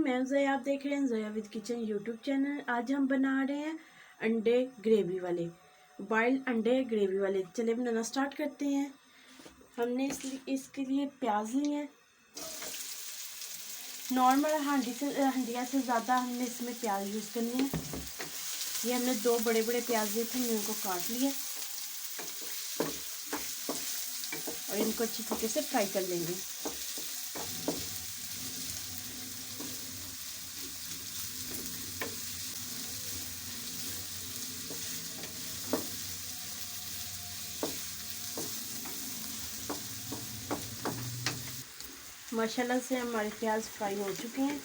मैं जोया, आप देख रहे हैं Zoya with kitchen YouTube channel. आज हम बना रहे हैं अंडे ग्रेवी वाले, बॉइल्ड अंडे ग्रेवी वाले। चलिए बनाना स्टार्ट करते हैं। हमने इसके लिए प्याज लिए हैं। नॉर्मल हंडिया से ज़्यादा हमने इसमें प्याज यूज़ करने हैं। ये हमने 2 बड़े बड़े प्याज लिए थे, हमने उनको काट लिया और इनको अच्छी तरीके से फ्राई कर लेंगे। माशाल्लाह से हमारे प्याज फ्राई हो चुके हैं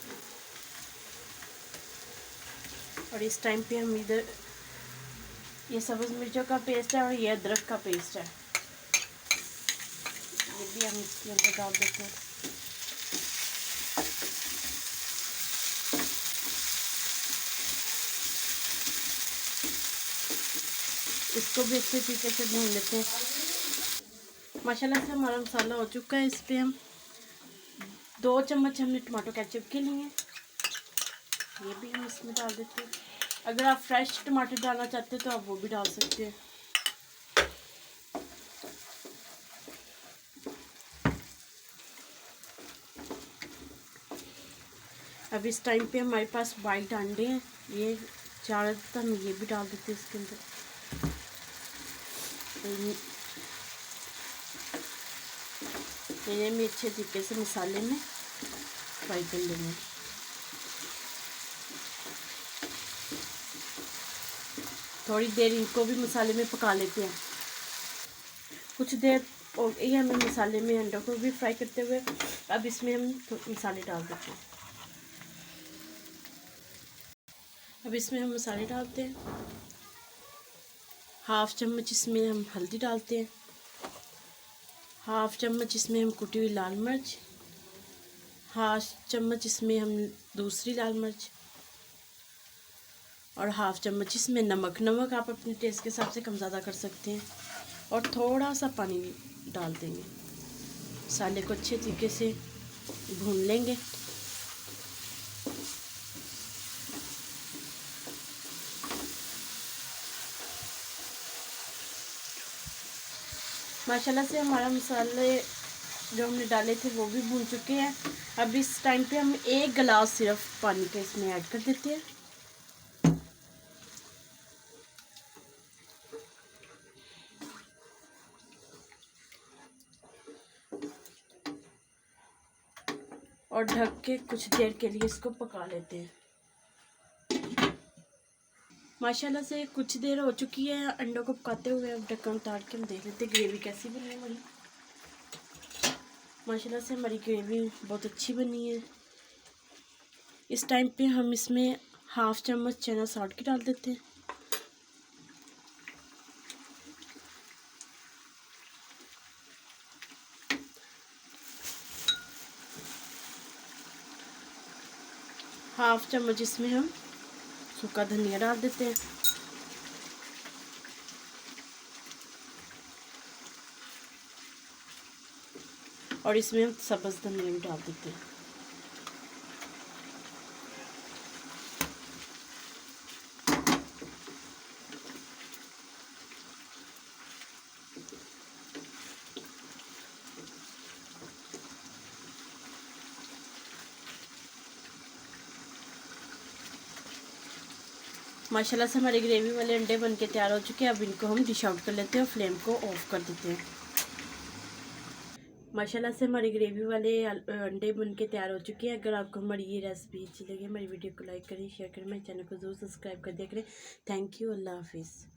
और इस टाइम पे हम इधर ये सब्ज़ मिर्चों का पेस्ट है और ये अदरक का पेस्ट है, ये भी हम इसके अंदर डाल देते हैं। इसको भी अच्छे तरीके से भून लेते हैं। माशाल्लाह से हमारा मसाला हो चुका है। इस पर हम 2 चम्मच हमने टमाटो केचप के लिए, ये भी हम इसमें डाल देते हैं। अगर आप फ्रेश टमाटर डालना चाहते हैं तो आप वो भी डाल सकते हैं। अब इस टाइम पे हमारे पास बॉइल्ड अंडे हैं, ये 4 हम ये भी डाल देते हैं इसके अंदर। इन्हें भी अच्छे तरीके से मसाले में फ्राई कर लेंगे। थोड़ी देर इनको भी मसाले में पका लेते हैं। कुछ देर हो गई हमें मसाले में अंडों को भी फ्राई करते हुए। अब इसमें हम मसाले डाल देते हैं। अब इसमें हम मसाले डालते हैं। 1/2 चम्मच इसमें हम हल्दी डालते हैं। 1/2 चम्मच इसमें हम कुटी हुई लाल मिर्च। 1/2 चम्मच इसमें हम दूसरी लाल मिर्च और 1/2 चम्मच इसमें नमक आप अपने टेस्ट के हिसाब से कम ज़्यादा कर सकते हैं। और थोड़ा सा पानी डाल देंगे। मसाले को अच्छे तरीके से भून लेंगे। माशाल्लाह से हमारा मसाले जो हमने डाले थे वो भी भून चुके हैं। अब इस टाइम पे हम 1 गिलास सिर्फ पानी का इसमें ऐड कर देते हैं। और ढक के कुछ देर के लिए इसको पका लेते हैं। माशाल्लाह से कुछ देर हो चुकी है अंडों को पकाते हुए। अब ढक्कन उतार के हम देख लेते हैं ग्रेवी कैसी बनी है हमारी। माशाल्लाह से हमारी ग्रेवी बहुत अच्छी बनी है। इस टाइम पे हम इसमें 1/2 चम्मच चना सॉल्ट की डाल देते हैं। हाफ चम्मच इसमें हम सूखा धनिया डाल देते हैं। और इसमें हम सब्ज़ धनिया भी डाल देते हैं। माशाल्लाह से हमारे ग्रेवी वाले अंडे बनके तैयार हो चुके हैं। अब इनको हम डिश आउट कर लेते हैं और फ्लेम को ऑफ कर देते हैं। माशाल्लाह से हमारी ग्रेवी वाले अंडे बनके तैयार हो चुके हैं। अगर आपको हमारी ये रेसिपी अच्छी लगी, हमारी वीडियो को लाइक करें, शेयर करें, मेरे चैनल को जरूर सब्सक्राइब कर दिया करें। थैंक यू, अल्लाह हाफिज़।